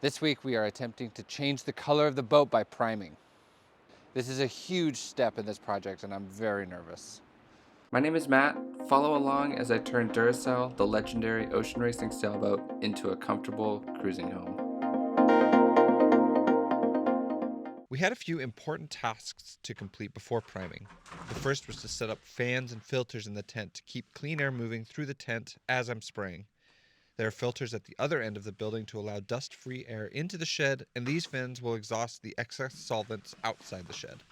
This week we are attempting to change the color of the boat by priming. This is a huge step in this project and I'm very nervous. My name is Matt. Follow along as I turn Duracell, the legendary ocean racing sailboat, into a comfortable cruising home. We had a few important tasks to complete before priming. The first was to set up fans and filters in the tent to keep clean air moving through the tent as I'm spraying. There are filters at the other end of the building to allow dust-free air into the shed, and these fans will exhaust the excess solvents outside the shed.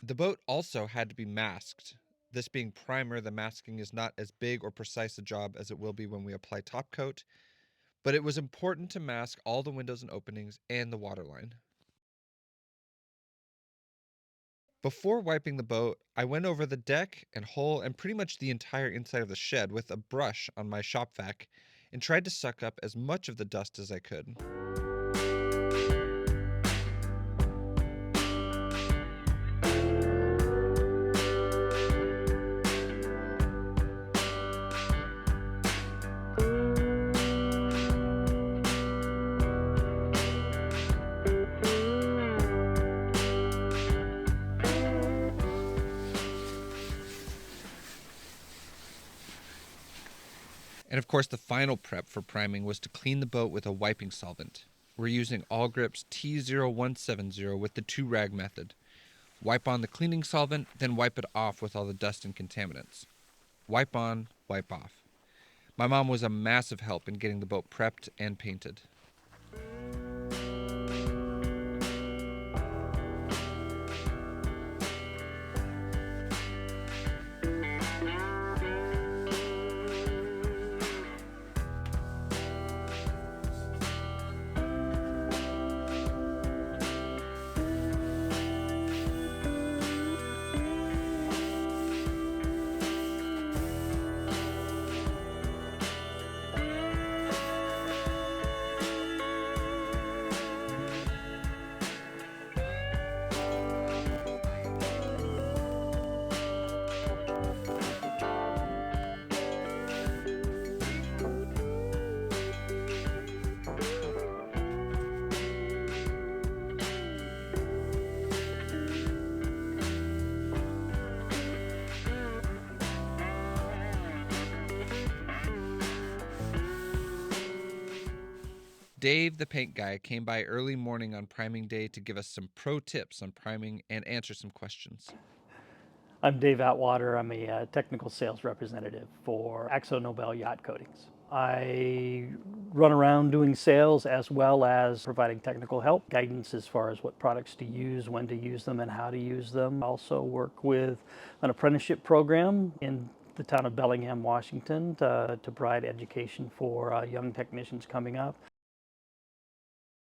The boat also had to be masked. This being primer, the masking is not as big or precise a job as it will be when we apply top coat, but it was important to mask all the windows and openings and the waterline. Before wiping the boat, I went over the deck and hull and pretty much the entire inside of the shed with a brush on my shop vac and tried to suck up as much of the dust as I could. And of course, the final prep for priming was to clean the boat with a wiping solvent. We're using Allgrip's T0170 with the 2-rag method. Wipe on the cleaning solvent, then wipe it off with all the dust and contaminants. Wipe on, wipe off. My mom was a massive help in getting the boat prepped and painted. Dave, the paint guy, came by early morning on priming day to give us some pro tips on priming and answer some questions. I'm Dave Atwater. I'm a technical sales representative for Axo Nobel Yacht Coatings. I run around doing sales as well as providing technical help, guidance as far as what products to use, when to use them, and how to use them. I also work with an apprenticeship program in the town of Bellingham, Washington, to provide education for young technicians coming up.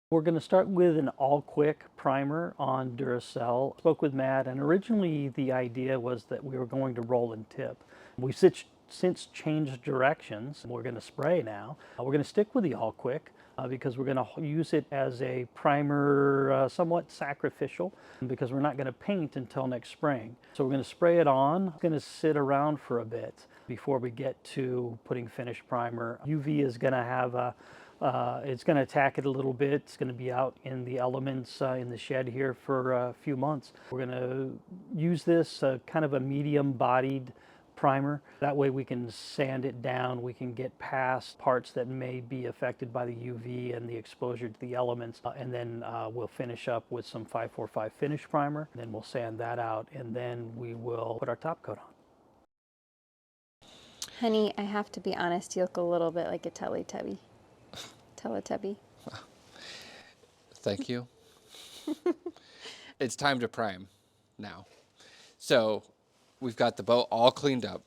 We're going to start with an all-quick primer on Duracell. Spoke with Matt, and originally the idea was that we were going to roll and tip. We've since changed directions. We're going to spray now. We're going to stick with the all-quick because we're going to use it as a primer, somewhat sacrificial, because we're not going to paint until next spring. So we're going to spray it on. It's going to sit around for a bit before we get to putting finished primer. UV is going to have it's going to attack it a little bit. It's going to be out in the elements in the shed here for a few months. We're going to use this kind of a medium-bodied primer. That way we can sand it down. We can get past parts that may be affected by the UV and the exposure to the elements. And then we'll finish up with some 545 finish primer. Then we'll sand that out, and then we will put our top coat on. Honey, I have to be honest, you look a little bit like a Teletubby. Teletubby. Thank you. It's time to prime now. So we've got the boat all cleaned up.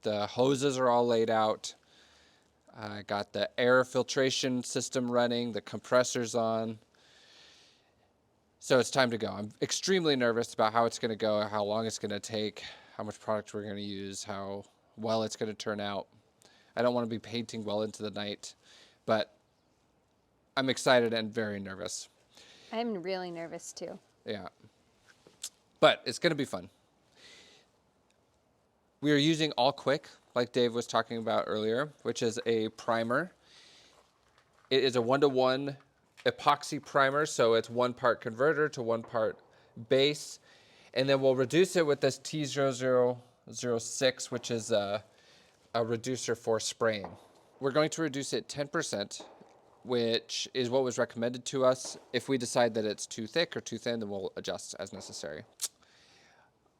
The hoses are all laid out. I got the air filtration system running, the compressors on. So it's time to go. I'm extremely nervous about how it's going to go, how long it's going to take, how much product we're going to use, how well it's going to turn out. I don't want to be painting well into the night, but I'm excited and very nervous. I'm really nervous too. Yeah. But it's going to be fun. We are using All Quick, like Dave was talking about earlier, which is a primer. It is a 1-to-1 epoxy primer, so it's 1 part converter to 1 part base. And then we'll reduce it with this T0006, which is a reducer for spraying. We're going to reduce it 10%, which is what was recommended to us. If we decide that it's too thick or too thin, then we'll adjust as necessary.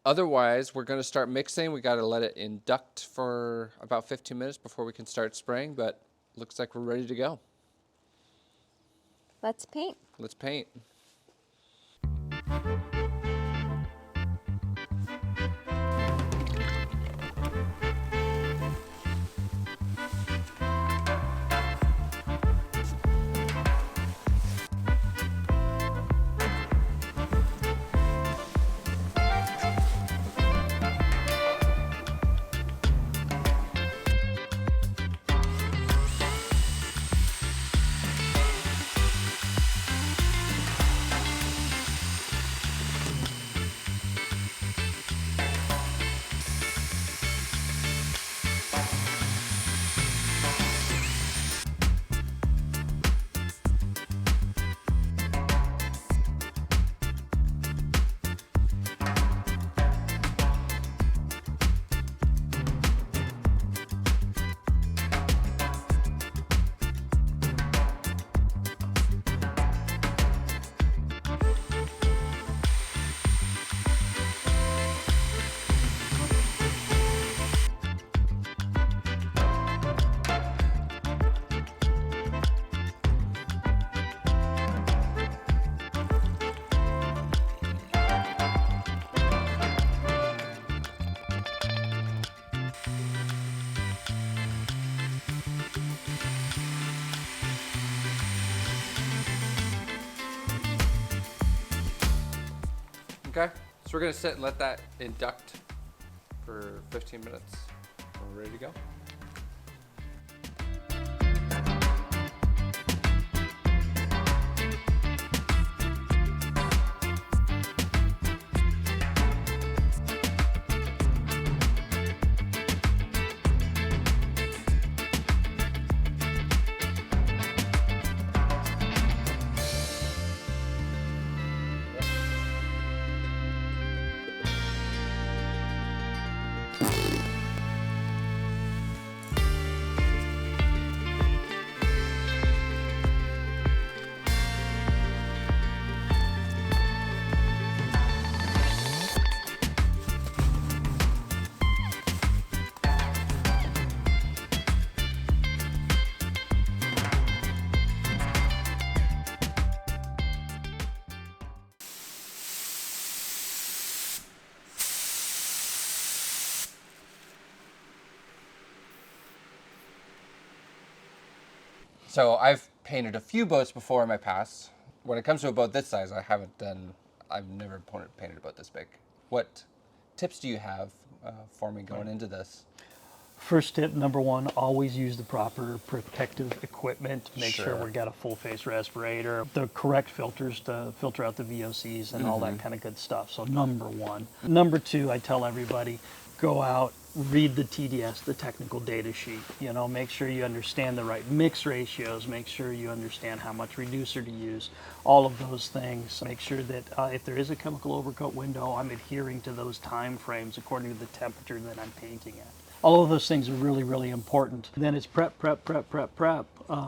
Otherwise, we're going to start mixing. We got to let it induct for about 15 minutes before we can start spraying, but looks like we're ready to go. Let's paint. Let's paint. Okay, so we're gonna sit and let that induct for 15 minutes. We're ready to go. So I've painted a few boats before in my past. When it comes to a boat this size, I've never painted a boat this big. What tips do you have for me going into this? First tip, number one, always use the proper protective equipment. Make sure Sure. we got a full face respirator, the correct filters to filter out the VOCs and all that kind of good stuff. So number one. Number two, I tell everybody, go out, read the TDS, the technical data sheet. You know, make sure you understand the right mix ratios, make sure you understand how much reducer to use, all of those things. Make sure that if there is a chemical overcoat window, I'm adhering to those time frames according to the temperature that I'm painting at. All of those things are really, really important. Then it's prep.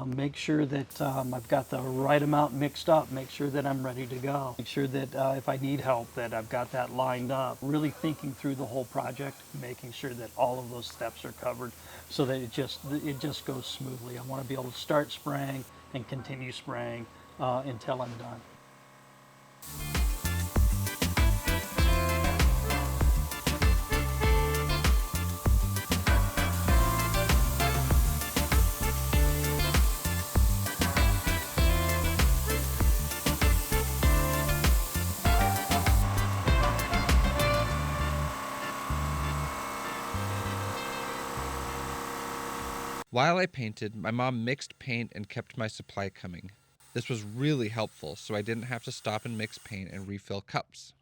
Make sure that I've got the right amount mixed up. Make sure that I'm ready to go. Make sure that if I need help, that I've got that lined up. Really thinking through the whole project, making sure that all of those steps are covered so that it just goes smoothly. I want to be able to start spraying and continue spraying until I'm done. While I painted, my mom mixed paint and kept my supply coming. This was really helpful, so I didn't have to stop and mix paint and refill cups.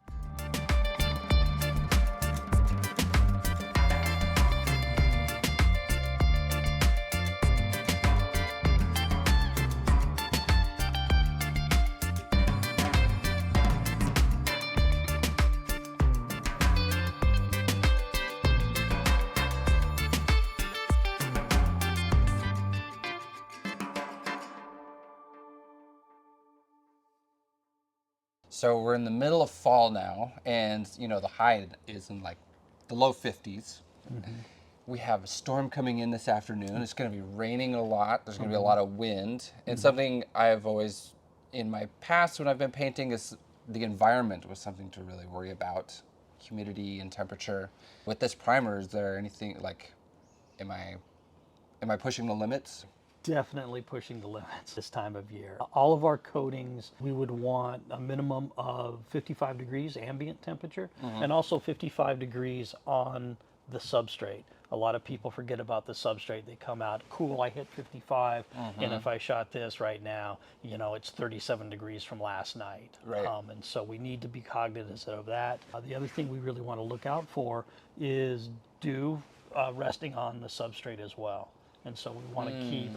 So we're in the middle of fall now, and you know the high is in like the low 50s. We have a storm coming in this afternoon. It's going to be raining a lot. There's going to be a lot of wind. And something I've always, in my past when I've been painting, is the environment was something to really worry about. Humidity and temperature. With this primer, is there anything like, am I pushing the limits? Definitely pushing the limits this time of year. All of our coatings, we would want a minimum of 55 degrees ambient temperature and also 55 degrees on the substrate. A lot of people forget about the substrate. They come out, cool, I hit 55, and if I shot this right now, you know, it's 37 degrees from last night. Right. And so we need to be cognizant of that. The other thing we really want to look out for is dew resting on the substrate as well. And so we want to keep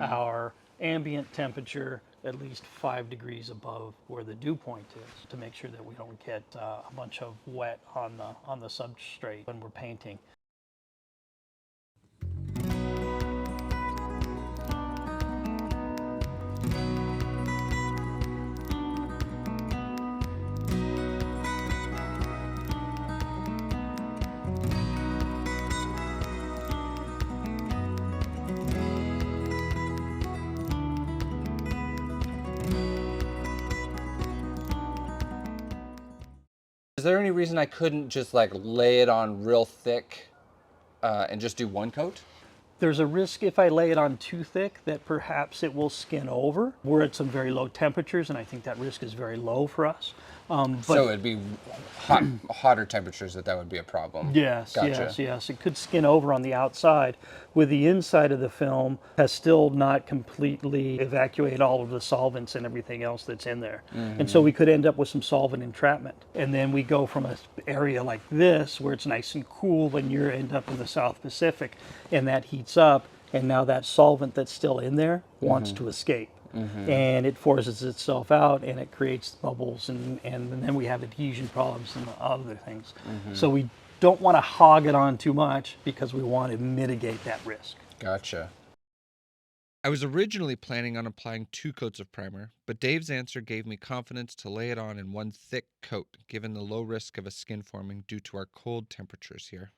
our ambient temperature at least 5 degrees above where the dew point is to make sure that we don't get a bunch of wet on the substrate when we're painting. Is there any reason I couldn't just like lay it on real thick and just do one coat? There's a risk if I lay it on too thick that perhaps it will skin over. We're at some very low temperatures, and I think that risk is very low for us. So it'd be hotter temperatures that would be a problem. Yes, Gotcha. yes. It could skin over on the outside, with the inside of the film has still not completely evacuated all of the solvents and everything else that's in there. And so we could end up with some solvent entrapment. And then we go from an area like this, where it's nice and cool, and you end up in the South Pacific, and that heats up, and now that solvent that's still in there wants to escape. And it forces itself out, and it creates bubbles, and then we have adhesion problems and other things. So we don't want to hog it on too much because we want to mitigate that risk. Gotcha. I was originally planning on applying 2 coats of primer, but Dave's answer gave me confidence to lay it on in one thick coat, given the low risk of a skin forming due to our cold temperatures here.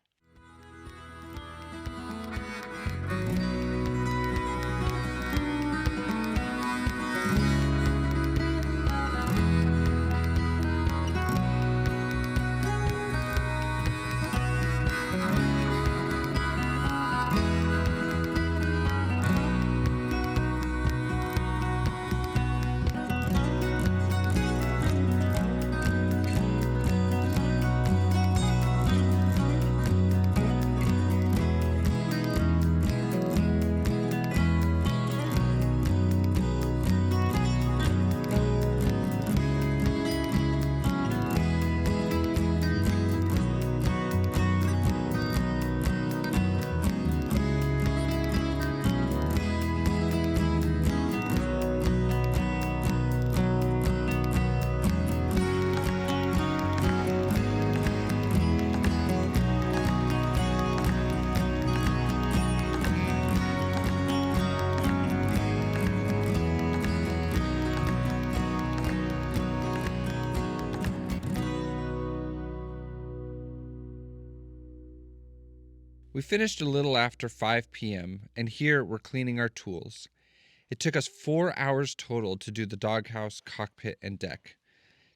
We finished a little after 5 p.m., and here we're cleaning our tools. It took us 4 hours total to do the doghouse, cockpit, and deck.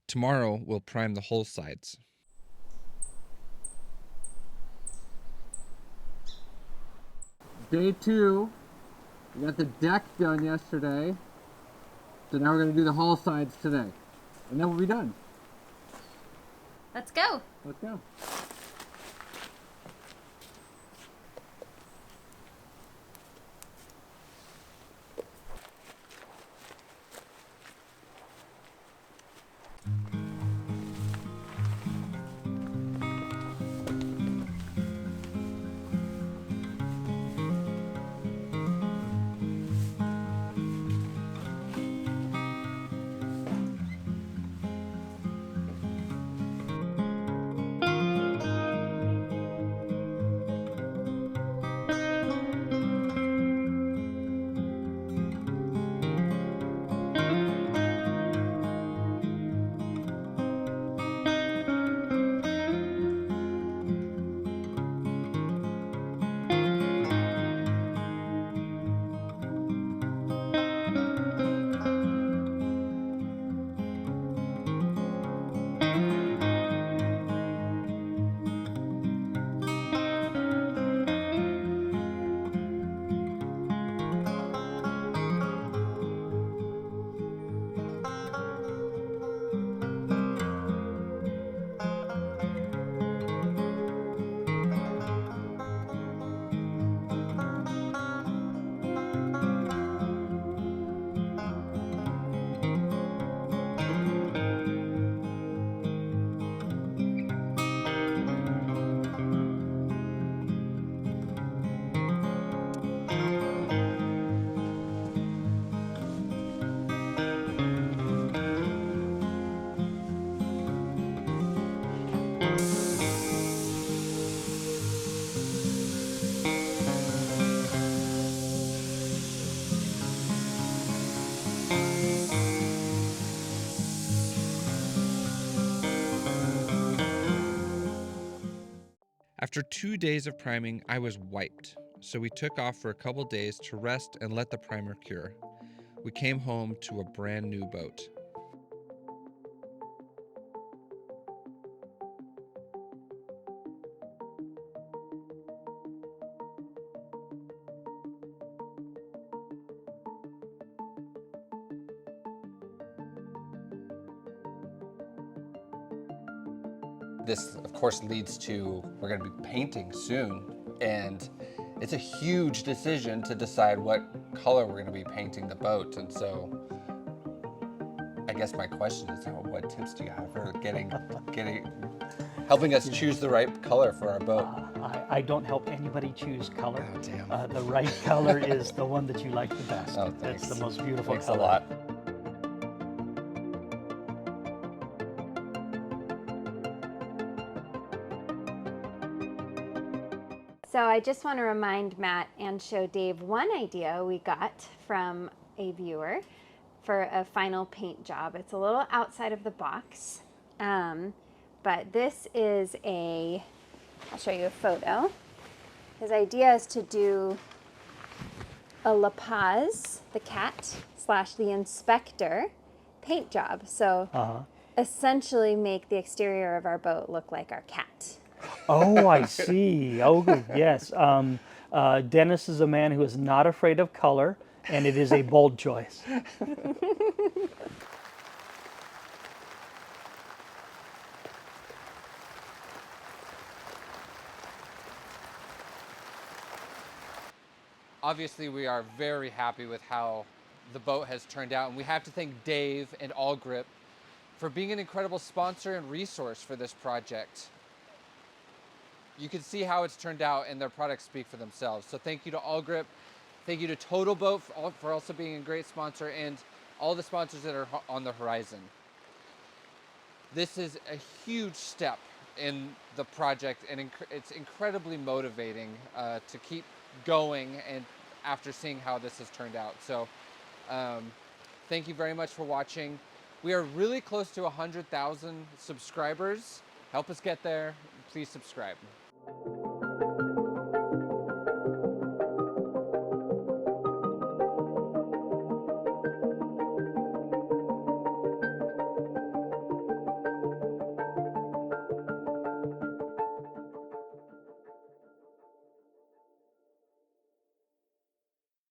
Tomorrow, we'll prime the whole sides. Day 2. We got the deck done yesterday. So now we're going to do the hull sides today. And then we'll be done. Let's go. Let's go. After 2 days of priming, I was wiped, so we took off for a couple days to rest and let the primer cure. We came home to a brand new boat. This, of course, leads to we're going to be painting soon, and it's a huge decision to decide what color we're going to be painting the boat. And so, I guess my question is, what tips do you have for helping us choose the right color for our boat? I don't help anybody choose color. Oh, damn. The right color is the one that you like the best. Oh, thanks. It's the most beautiful Thanks color. a lot. So I just want to remind Matt and show Dave one idea we got from a viewer for a final paint job. It's a little outside of the box, but this is I'll show you a photo. His idea is to do a La Paz, the cat, / the inspector paint job. So essentially make the exterior of our boat look like our cat. Oh, I see. Oh, yes. Dennis is a man who is not afraid of color, and it is a bold choice. Obviously, we are very happy with how the boat has turned out, and we have to thank Dave and All Grip for being an incredible sponsor and resource for this project. You can see how it's turned out, and their products speak for themselves. So thank you to All Grip, thank you to Total Boat for also being a great sponsor, and all the sponsors that are on the horizon. This is a huge step in the project, and it's incredibly motivating to keep going and after seeing how this has turned out. So thank you very much for watching. We are really close to 100,000 subscribers. Help us get there. Please subscribe.